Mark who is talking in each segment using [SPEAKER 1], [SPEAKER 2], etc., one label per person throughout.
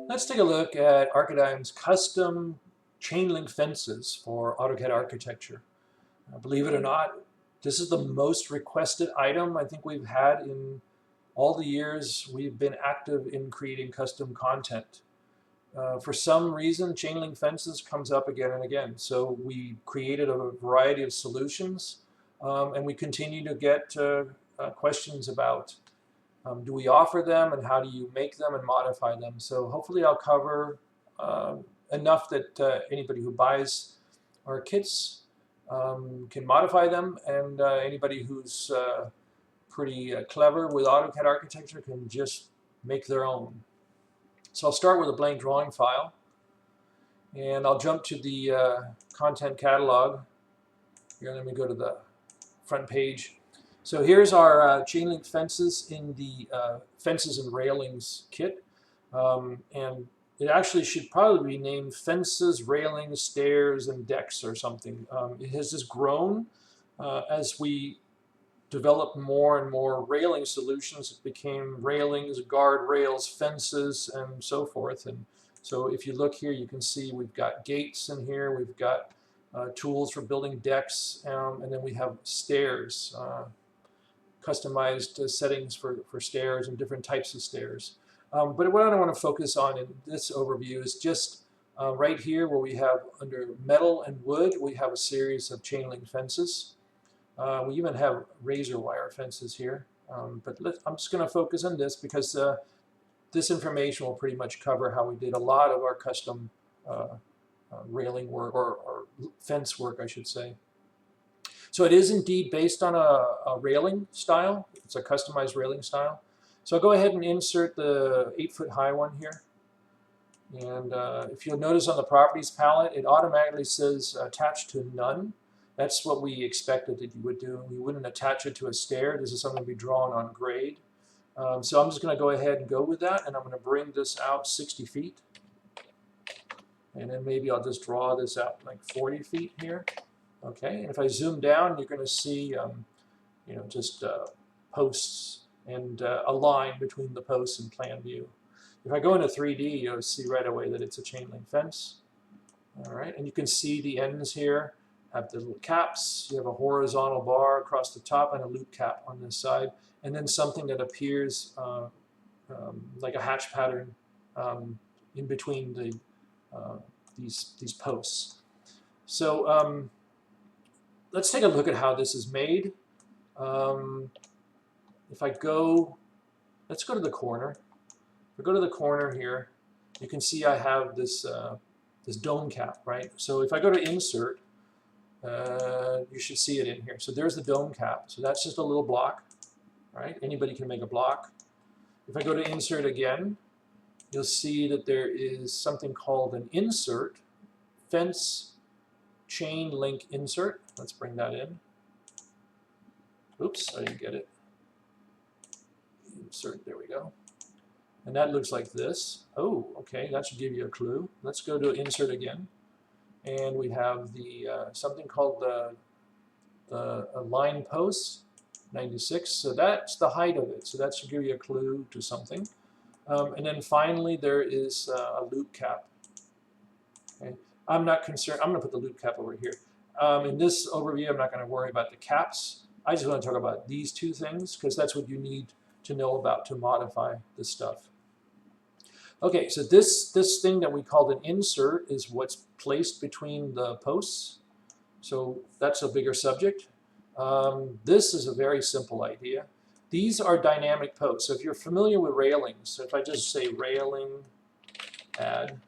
[SPEAKER 1] Let's take a look at ARCHIdigm's custom chain link fences for AutoCAD Architecture. Believe it or not, this is the most requested item I think we've had in all the years we've been active in creating custom content. For some reason, chain link fences comes up again and again. So we created a variety of solutions, and we continue to get questions about do we offer them, and how do you make them and modify them? So hopefully I'll cover enough that anybody who buys our kits can modify them, and anybody who's pretty clever with AutoCAD Architecture can just make their own. So I'll start with a blank drawing file, and I'll jump to the content catalog. Here, let me go to the front page. So here's our chain link fences in the fences and railings kit, and it actually should probably be named fences, railings, stairs, and decks or something. It has just grown as we developed more and more railing solutions. It became railings, guardrails, fences, and so forth. And so if you look here, you can see we've got gates in here, we've got tools for building decks, and then we have stairs. Customized settings for stairs and different types of stairs. But what I want to focus on in this overview is just right here where we have under metal and wood, we have a series of chain link fences. We even have razor wire fences here. But I'm just going to focus on this because this information will pretty much cover how we did a lot of our custom railing work or fence work, I should say. So it is indeed based on a railing style. It's a customized railing style. So I'll go ahead and insert the 8-foot high one here. And if you'll notice on the properties palette, it automatically says attached to none. That's what we expected that you would do. We wouldn't attach it to a stair. This is something to be drawn on grade. So I'm just going to go ahead and go with that, and I'm going to bring this out 60 feet. And then maybe I'll just draw this out like 40 feet here. Okay, and if I zoom down, you're going to see, just posts and a line between the posts and plan view. If I go into 3D, you'll see right away that it's a chain link fence. All right, and you can see the ends here have the little caps. You have a horizontal bar across the top and a loop cap on this side, and then something that appears like a hatch pattern in between these posts. So let's take a look at how this is made. If I go, let's go to the corner. If I go to the corner here, you can see I have this this dome cap, right? So if I go to insert, you should see it in here. So there's the dome cap. So that's just a little block, right? Anybody can make a block. If I go to insert again, you'll see that there is something called an insert, fence chain link insert. Let's bring that in. Oops, I didn't get it. Insert, there we go. And that looks like this. Oh, okay, that should give you a clue. Let's go to insert again. And we have the something called the line post, 96. So that's the height of it. So that should give you a clue to something. And then finally, there is a loop cap. Okay. I'm not concerned. I'm going to put the loop cap over here. In this overview, I'm not going to worry about the caps. I just want to talk about these two things because that's what you need to know about to modify this stuff. Okay, so this thing that we called an insert is what's placed between the posts. So that's a bigger subject. This is a very simple idea. These are dynamic posts. So if you're familiar with railings, so if I just say railing, add,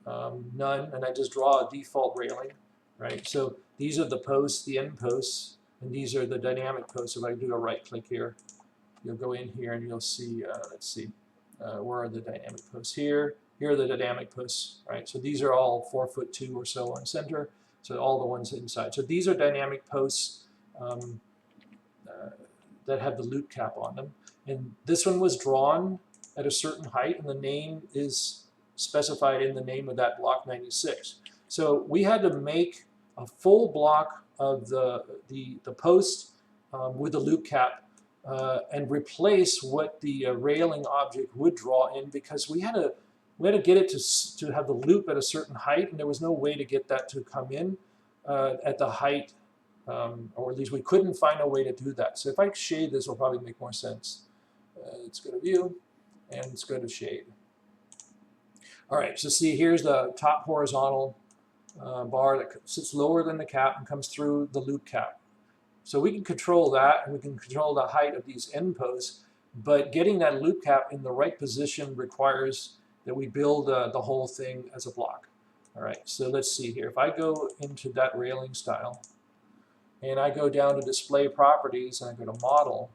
[SPEAKER 1] none, and I just draw a default railing, right? So these are the posts, the end posts, and these are the dynamic posts. If I do a right click here, you'll go in here and you'll see, let's see, where are the dynamic posts here? Here are the dynamic posts, right? So these are all 4'2" or so on center. So all the ones inside. So these are dynamic posts that have the loop cap on them. And this one was drawn at a certain height, and the name is specified in the name of that block 96. So we had to make a full block of the post with the loop cap and replace what the railing object would draw in, because we had to get it to have the loop at a certain height, and there was no way to get that to come in at the height, or at least we couldn't find a way to do that. So if I shade this, will probably make more sense. Let's go to View, and let's go to Shade. All right, so see, here's the top horizontal bar that sits lower than the cap and comes through the loop cap. So we can control that, and we can control the height of these end posts, but getting that loop cap in the right position requires that we build the whole thing as a block. All right, so let's see here. If I go into that railing style, and I go down to Display Properties, and I go to Model,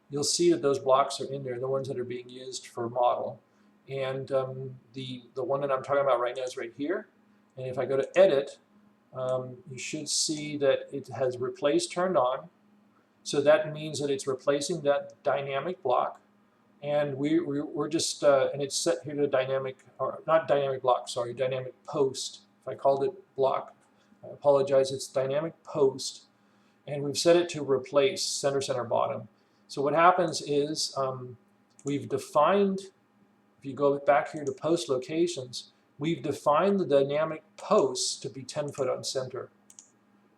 [SPEAKER 1] you'll see that those blocks are in there, the ones that are being used for model. And the one that I'm talking about right now is right here. And if I go to Edit, you should see that it has Replace turned on. So that means that it's replacing that dynamic block. And we're just, and it's set here to dynamic, or not dynamic block, sorry, dynamic post. If I called it block, I apologize, it's dynamic post. And we've set it to replace center bottom. So what happens is we've defined, if you go back here to post locations, we've defined the dynamic posts to be 10 foot on center.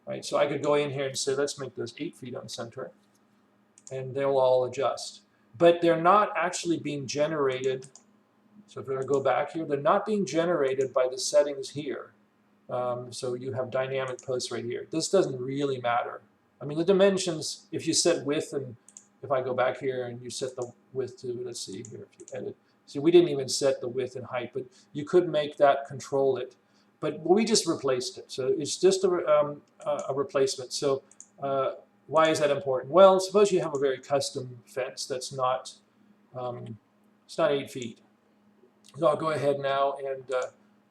[SPEAKER 1] Right? So I could go in here and say, let's make those 8 feet on center, and they'll all adjust. But they're not actually being generated. So if I go back here, they're not being generated by the settings here. So you have dynamic posts right here. This doesn't really matter. I mean, the dimensions, if you set width, and if I go back here and you set the width to, let's see here, if you edit. See, we didn't even set the width and height, but you could make that control it. But we just replaced it. So it's just a replacement. So why is that important? Well, suppose you have a very custom fence that's not, it's not 8 feet. So I'll go ahead now and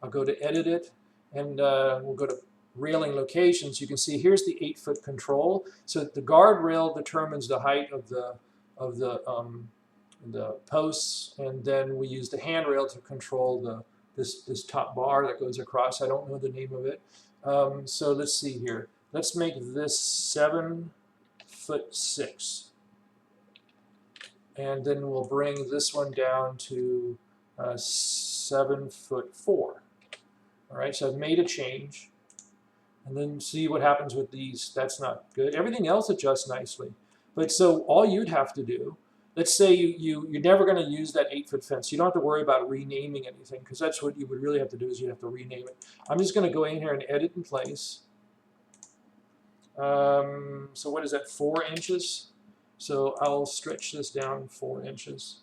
[SPEAKER 1] I'll go to Edit It, and we'll go to Railing Locations. You can see here's the 8 foot control. So the guardrail determines the height of the posts, and then we use the handrail to control this top bar that goes across. I don't know the name of it. So let's see here. Let's make this 7'6", and then we'll bring this one down to 7'4". All right, so I've made a change, and then see what happens with these. That's not good. Everything else adjusts nicely. But so all you'd have to do, let's say you're never going to use that 8 foot fence. You don't have to worry about renaming anything, because that's what you would really have to do, is you'd have to rename it. I'm just going to go in here and edit in place. So what is that, 4 inches? So I'll stretch this down 4 inches.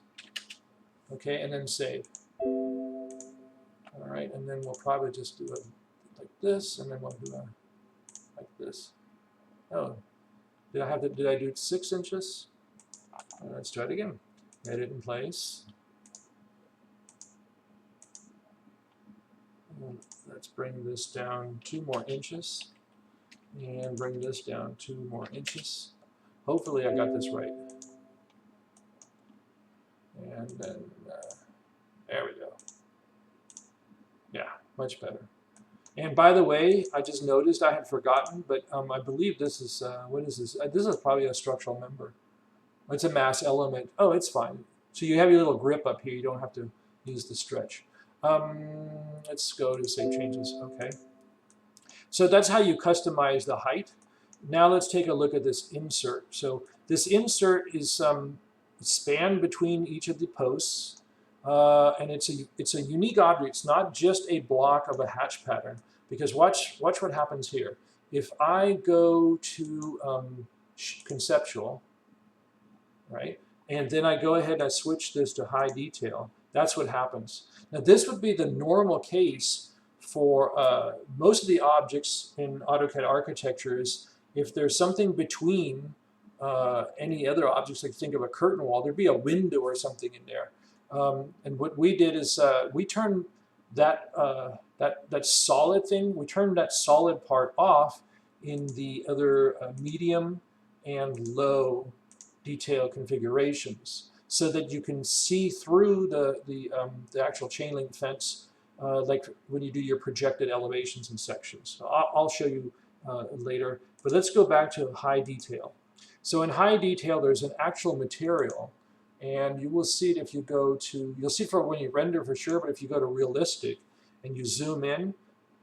[SPEAKER 1] Okay, and then save. All right, and then we'll probably just do it like this, and then we'll do it like this. Oh, did I do it 6 inches? Let's try it again. Edit in place. And let's bring this down 2 more inches, and bring this down 2 more inches. Hopefully I got this right. And then there we go. Yeah, much better. And by the way, I just noticed I had forgotten, but I believe this is, what is this? This is probably a structural member. It's a mass element. Oh, it's fine. So you have your little grip up here. You don't have to use the stretch. Let's go to Save Changes. Okay. So that's how you customize the height. Now let's take a look at this insert. So this insert is span between each of the posts. And it's a unique object. It's not just a block of a hatch pattern. Because watch what happens here. If I go to conceptual, right, and then I go ahead and I switch this to high detail, that's what happens. Now this would be the normal case for most of the objects in AutoCAD Architecture. Is if there's something between any other objects, like think of a curtain wall, there'd be a window or something in there. And what we did is we turned that solid thing, we turned that solid part off in the other medium and low detail configurations, so that you can see through the actual chain link fence, like when you do your projected elevations and sections. So I'll show you later, but let's go back to high detail. So in high detail, there's an actual material, and you will see it if you go to, you'll see for when you render for sure, but if you go to realistic and you zoom in,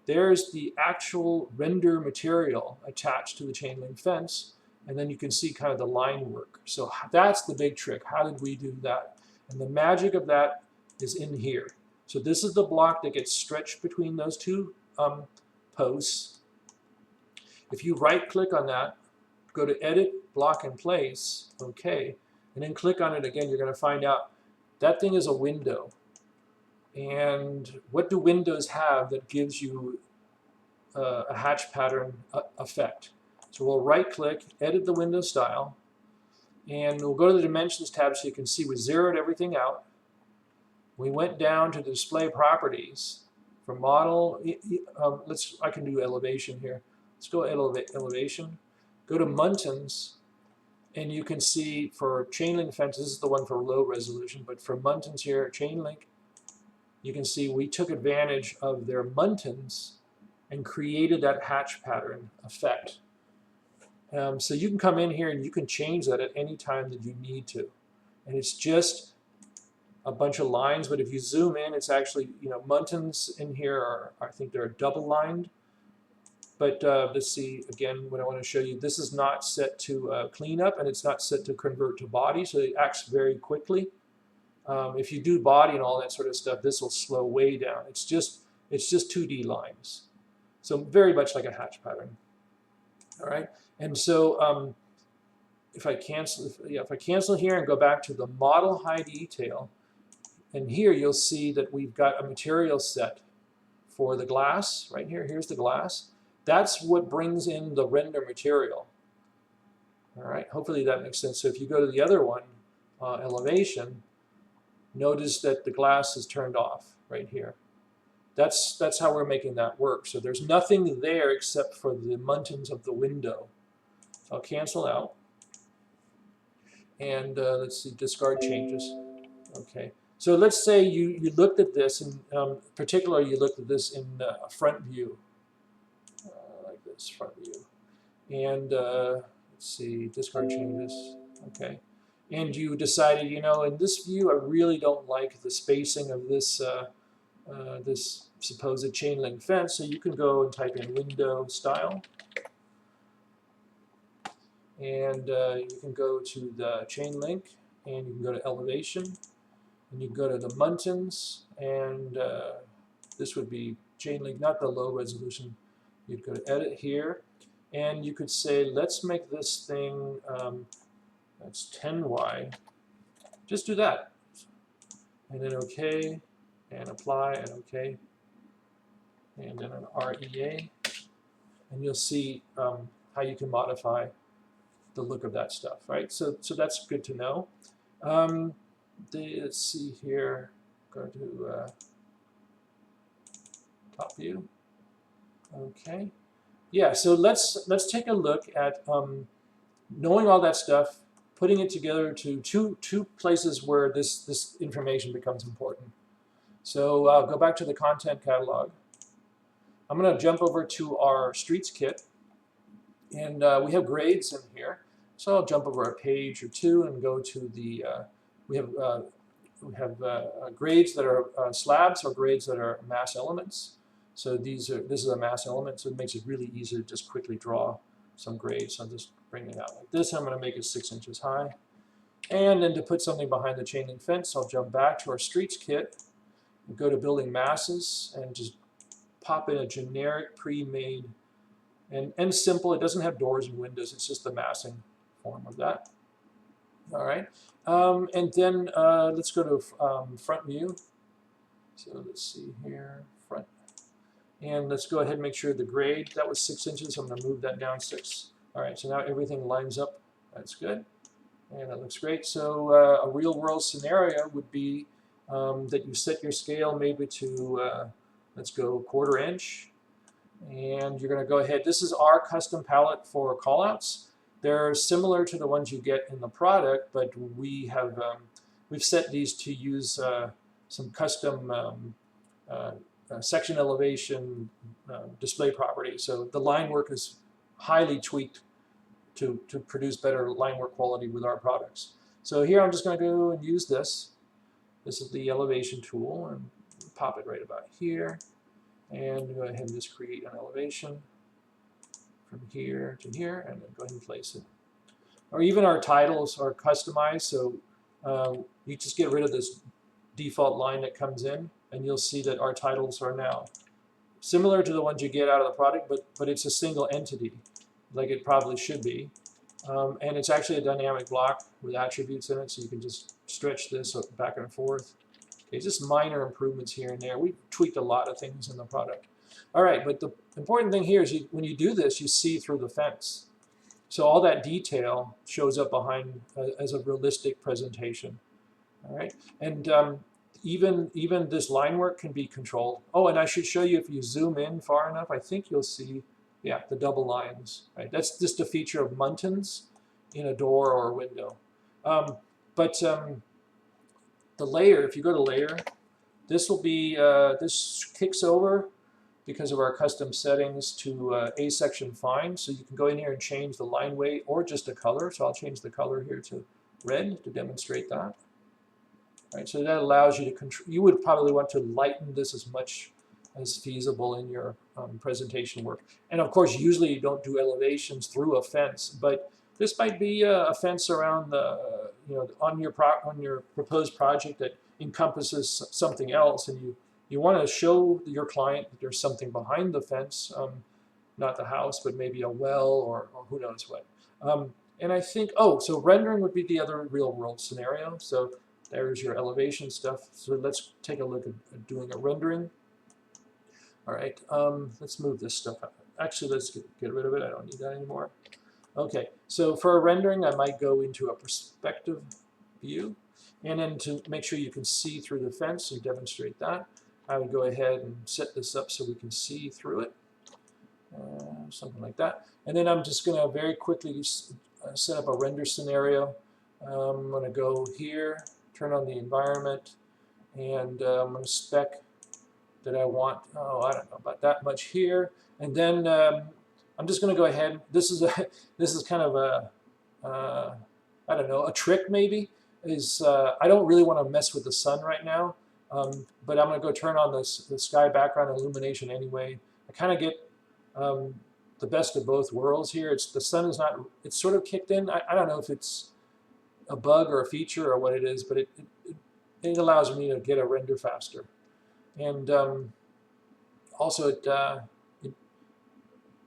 [SPEAKER 1] there's the actual render material attached to the chain link fence, and then you can see kind of the line work. So that's the big trick. How did we do that? And the magic of that is in here. So this is the block that gets stretched between those two posts. If you right click on that, go to Edit, Block and Place, okay, and then click on it again, you're going to find out that thing is a window. And what do windows have that gives you a hatch pattern effect? So we'll right click, edit the window style, and we'll go to the dimensions tab so you can see we zeroed everything out. We went down to the display properties for model. I can do elevation here. Let's go elevation. Go to Muntins, and you can see for chain link fence, this is the one for low resolution, but for Muntins here, chain link, you can see we took advantage of their Muntins and created that hatch pattern effect. So you can come in here and you can change that at any time that you need to. And it's just a bunch of lines, but if you zoom in, it's actually, Muntins in here are, I think they're double lined. But let's see, again, what I want to show you, this is not set to clean up, and it's not set to convert to body, so it acts very quickly. If you do body and all that sort of stuff, this will slow way down. It's just 2D lines. So very much like a hatch pattern. All right, and so if I cancel here and go back to the model high detail, and here you'll see that we've got a material set for the glass right here. Here's the glass. That's what brings in the render material. All right, hopefully that makes sense. So if you go to the other one, elevation, notice that the glass is turned off right here. That's how we're making that work. So there's nothing there except for the Muntins of the window. So I'll cancel out. And let's see, discard changes. Okay. So let's say you looked at this, and particularly you looked at this in a front view, like this, front view. And let's see, discard changes. Okay. And you decided, in this view, I really don't like the spacing of this this supposed chain link fence. So you can go and type in window style. And you can go to the chain link, and you can go to elevation. And you go to the Muntins, and this would be chain link, not the low resolution. You'd go to edit here, and you could say, let's make this thing, that's 10Y. Just do that. And then OK, and apply, and OK. And then an REA. And you'll see how you can modify the look of that stuff, right? So that's good to know. Let's see here, go to top view. Okay, yeah, so let's take a look at knowing all that stuff, putting it together to two places where this information becomes important. So I'll go back to the content catalog. I'm going to jump over to our streets kit, and we have grades in here. So I'll jump over a page or two and go to the we have grades that are slabs or grades that are mass elements. So this is a mass element, so it makes it really easy to just quickly draw some grades. So I'll just bring it out like this. I'm going to make it 6 inches high. And then to put something behind the chain link fence, I'll jump back to our streets kit and go to building masses and just pop in a generic pre-made and simple. It doesn't have doors and windows. It's just the massing form of that. All right. And then let's go to front view. So let's see here, front. And let's go ahead and make sure the grade, that was 6 inches, so I'm going to move that down 6. All right, so now everything lines up. That's good. And that looks great. So a real world scenario would be that you set your scale maybe to, let's go 1/4 inch. And you're going to go ahead. This is our custom palette for callouts. They're similar to the ones you get in the product, but we have we've set these to use some custom section elevation display properties. So the line work is highly tweaked to produce better line work quality with our products. So here I'm just going to go and use this. This is the elevation tool, and pop it right about here. And go ahead and just create an elevation from here to here, and then go ahead and place it. Or even our titles are customized, so you just get rid of this default line that comes in, and you'll see that our titles are now similar to the ones you get out of the product, but it's a single entity, like it probably should be. And it's actually a dynamic block with attributes in it, so you can just stretch this back and forth. Okay, just minor improvements here and there. We've tweaked a lot of things in the product. All right, but the important thing here is when you do this, you see through the fence. So all that detail shows up behind as a realistic presentation. All right, and even this line work can be controlled. Oh, and I should show you, if you zoom in far enough, I think you'll see, yeah, the double lines. Right, that's just a feature of muntins in a door or a window. The layer, if you go to layer, this will be this kicks over because of our custom settings to A section fine. So you can go in here and change the line weight or just a color. So I'll change the color here to red to demonstrate that. Right, so that allows you to control. You would probably want to lighten this as much as feasible in your presentation work. And of course, usually you don't do elevations through a fence, but this might be a fence around the, on your proposed project that encompasses something else, and you want to show your client that there's something behind the fence, not the house, but maybe a well or who knows what. And I think, so rendering would be the other real world scenario. So there's your elevation stuff. So let's take a look at doing a rendering. All right, let's move this stuff out. Actually, let's get rid of it. I don't need that anymore. Okay, so for a rendering, I might go into a perspective view. And then to make sure you can see through the fence and demonstrate that, I would go ahead and set this up so we can see through it. Something like that. And then I'm just going to very quickly set up a render scenario. I'm going to go here, turn on the environment, and I'm going to spec that I want, I don't know, about that much here. And then I'm just going to go ahead. This is kind of a, I don't know, a trick maybe. I don't really want to mess with the sun right now, but I'm going to go turn on the sky background illumination anyway. I kind of get the best of both worlds here. The sun is not, it's sort of kicked in. I don't know if it's a bug or a feature or what it is, but it allows me to get a render faster. And also it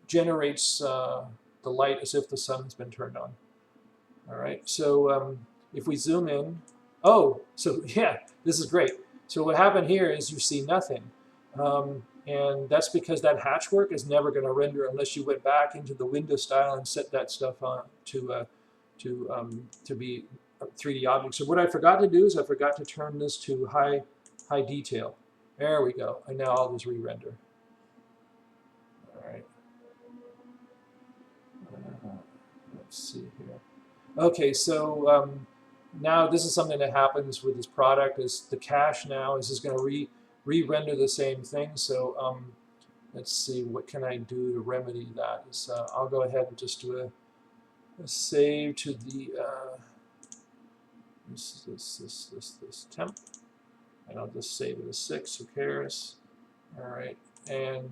[SPEAKER 1] generates the light as if the sun has been turned on. All right, so if we zoom in, so yeah, this is great. So what happened here is you see nothing. And that's because that hatch work is never going to render unless you went back into the window style and set that stuff on to be a 3D object. So what I forgot to do is I forgot to turn this to high detail. There we go. And now I'll just re-render. All right. Let's see here. Okay, so now this is something that happens with this product. Is the cache now is just going to re-render the same thing. So let's see, what can I do to remedy that? I'll go ahead and just do a save to the this temp, and I'll just save it as 6. Who cares? All right, and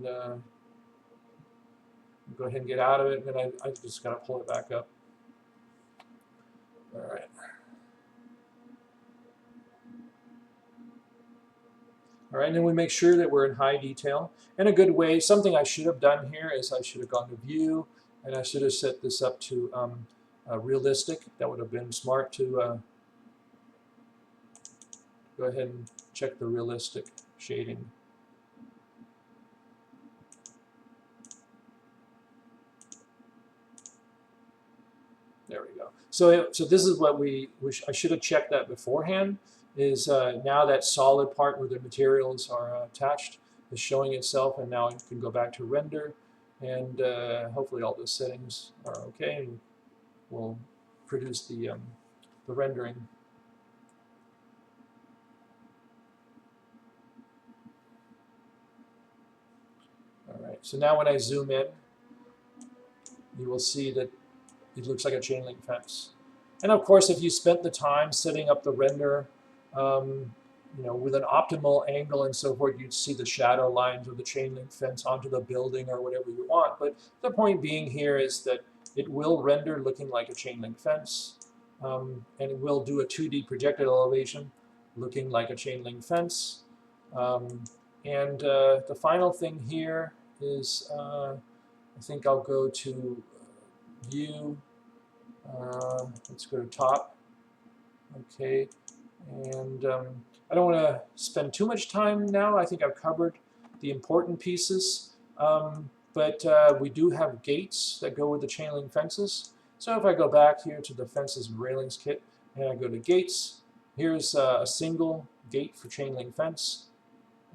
[SPEAKER 1] go ahead and get out of it, and then I just got to pull it back up. All right. All right, and then we make sure that we're in high detail. And a good way, something I should have done here is I should have gone to View, and I should have set this up to realistic. That would have been smart to go ahead and check the realistic shading. There we go. So this is what I should have checked that beforehand. Is now that solid part where the materials are attached is showing itself, and now you can go back to render, and hopefully all those settings are okay, and we'll produce the rendering. All right, so now when I zoom in, you will see that it looks like a chain link fence. And of course, if you spent the time setting up the render, with an optimal angle and so forth, you'd see the shadow lines of the chain link fence onto the building or whatever you want. But the point being here is that it will render looking like a chain link fence, and it will do a 2D projected elevation looking like a chain link fence. The final thing here is, I think I'll go to View. Let's go to Top. Okay, and I don't want to spend too much time now. I think I've covered the important pieces, but we do have gates that go with the chain link fences. So if I go back here to the Fences and Railings kit and I go to Gates, here's a single gate for chain link fence.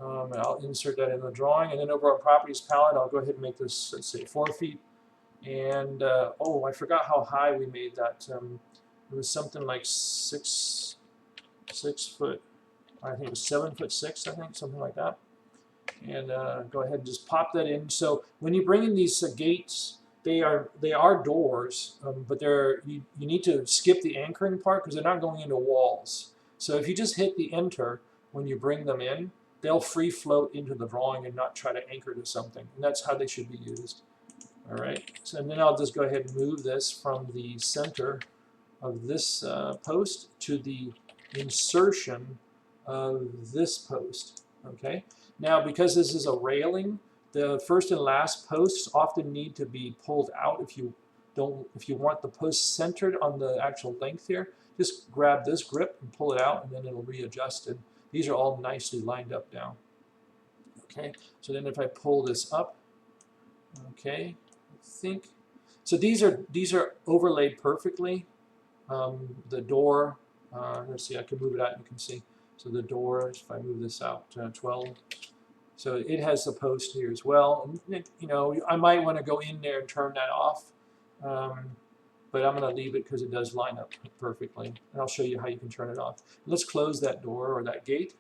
[SPEAKER 1] And I'll insert that in the drawing, and then over on Properties palette, I'll go ahead and make this, let's say, 4 feet. And oh, I forgot how high we made that. It was something like 6 foot. I think it was 7'6", I think, something like that. And go ahead and just pop that in. So when you bring in these gates, they are doors, but you need to skip the anchoring part because they're not going into walls. So if you just hit the enter when you bring them in, they'll free float into the drawing and not try to anchor to something. And that's how they should be used. All right. So and then I'll just go ahead and move this from the center of this post to the insertion of this post. Okay. Now, because this is a railing, the first and last posts often need to be pulled out if you want the post centered on the actual length here. Just grab this grip and pull it out, and then it'll readjust. And these are all nicely lined up now. Okay. So then if I pull this up, okay, I think so. These are overlaid perfectly. The door. Let's see. I can move it out. You can see. So the door. If I move this out 12. So it has the post here as well. And I might want to go in there and turn that off, but I'm going to leave it because it does line up perfectly. And I'll show you how you can turn it off. Let's close that door or that gate,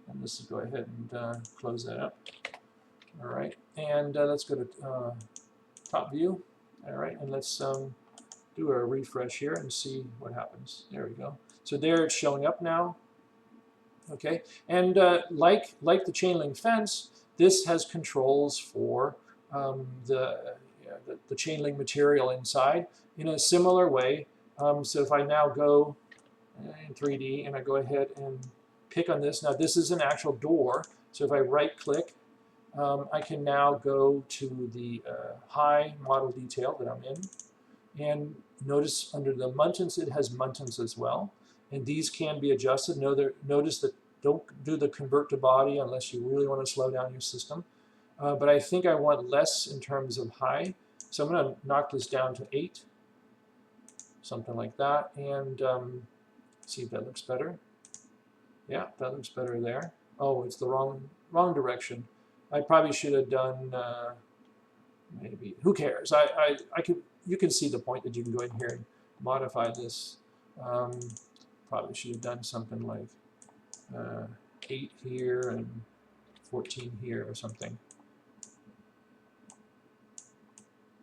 [SPEAKER 1] and let's go ahead and close that up. All right, and let's go to top view. All right, and let's do a refresh here and see what happens. There we go. So there it's showing up now. Okay, and like the chain link fence, this has controls for the chain link material inside in a similar way. So if I now go in 3D and I go ahead and pick on this, now this is an actual door. So if I right click, I can now go to the high model detail that I'm in, and notice under the muntins it has muntins as well. And these can be adjusted. Notice that don't do the convert to body unless you really want to slow down your system. But I think I want less in terms of high. So I'm going to knock this down to 8, something like that. And see if that looks better. Yeah, that looks better there. Oh, it's the wrong direction. I probably should have done, maybe, who cares? You can see the point that you can go in here and modify this. Probably should have done something like 8 here and 14 here or something.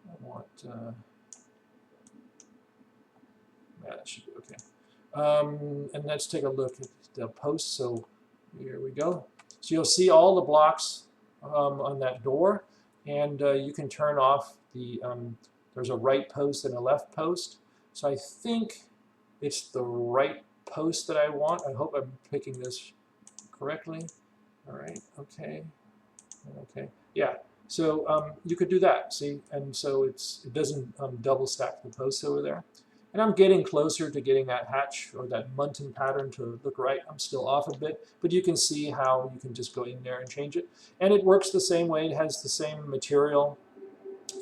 [SPEAKER 1] I want, yeah, that should be okay. And let's take a look at the post. So here we go. So you'll see all the blocks on that door, and you can turn off the, there's a right post and a left post. So I think it's the right post that I want. I hope I'm picking this correctly. All right, okay, okay, yeah. So you could do that, see, and so it doesn't double stack the posts over there. And I'm getting closer to getting that hatch or that muntin pattern to look right. I'm still off a bit, but you can see how you can just go in there and change it. And it works the same way. It has the same material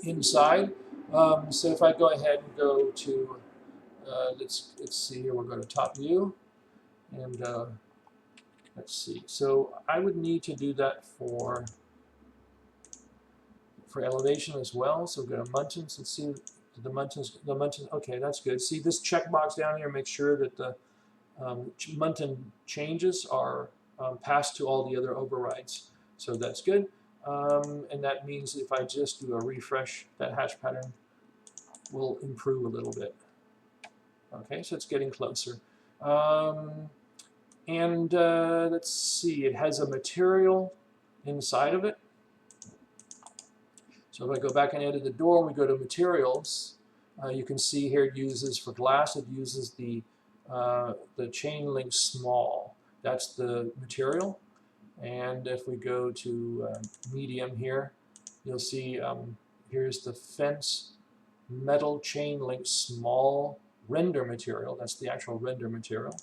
[SPEAKER 1] inside. So if I go ahead and go to, let's see here, we'll go to top view. And let's see. So I would need to do that for elevation as well. So go to muntins. Let's see. The muntins, okay, that's good. See this checkbox down here, make sure that the muntin changes are passed to all the other overrides. So that's good. And that means if I just do a refresh, that hatch pattern will improve a little bit. Okay, so it's getting closer. Let's see, it has a material inside of it. So if I go back and edit the door and we go to materials, you can see here it uses, for glass, it uses the chain link small. That's the material. And if we go to medium here, you'll see here's the fence metal chain link small render material. That's the actual render material.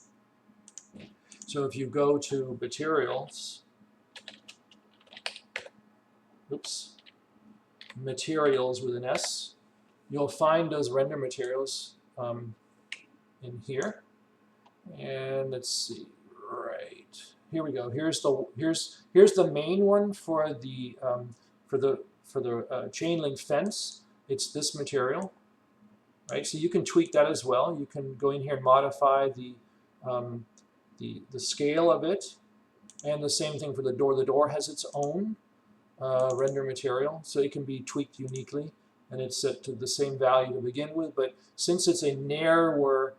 [SPEAKER 1] So if you go to materials, oops, materials with an S, you'll find those render materials in here. And let's see, right here we go. Here's the main one for the chain link fence. It's this material, right? So you can tweak that as well. You can go in here and modify the scale of it, and the same thing for the door. The door has its own render material, so it can be tweaked uniquely, and it's set to the same value to begin with. But since it's a narrower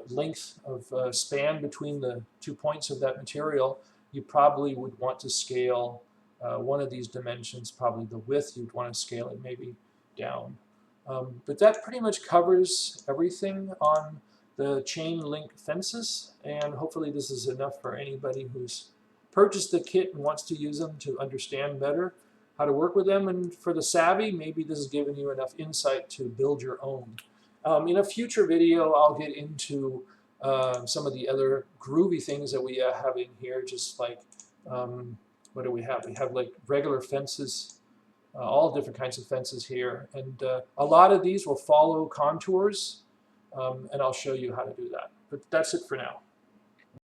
[SPEAKER 1] length of span between the 2 points of that material, you probably would want to scale one of these dimensions, probably the width. You'd want to scale it maybe down. But that pretty much covers everything on the chain link fences, and hopefully this is enough for anybody who's purchased the kit and wants to use them to understand better how to work with them. And for the savvy, maybe this has given you enough insight to build your own. In a future video, I'll get into some of the other groovy things that we have in here, just like, what do we have? We have like regular fences, all different kinds of fences here. And a lot of these will follow contours, and I'll show you how to do that. But that's it for now.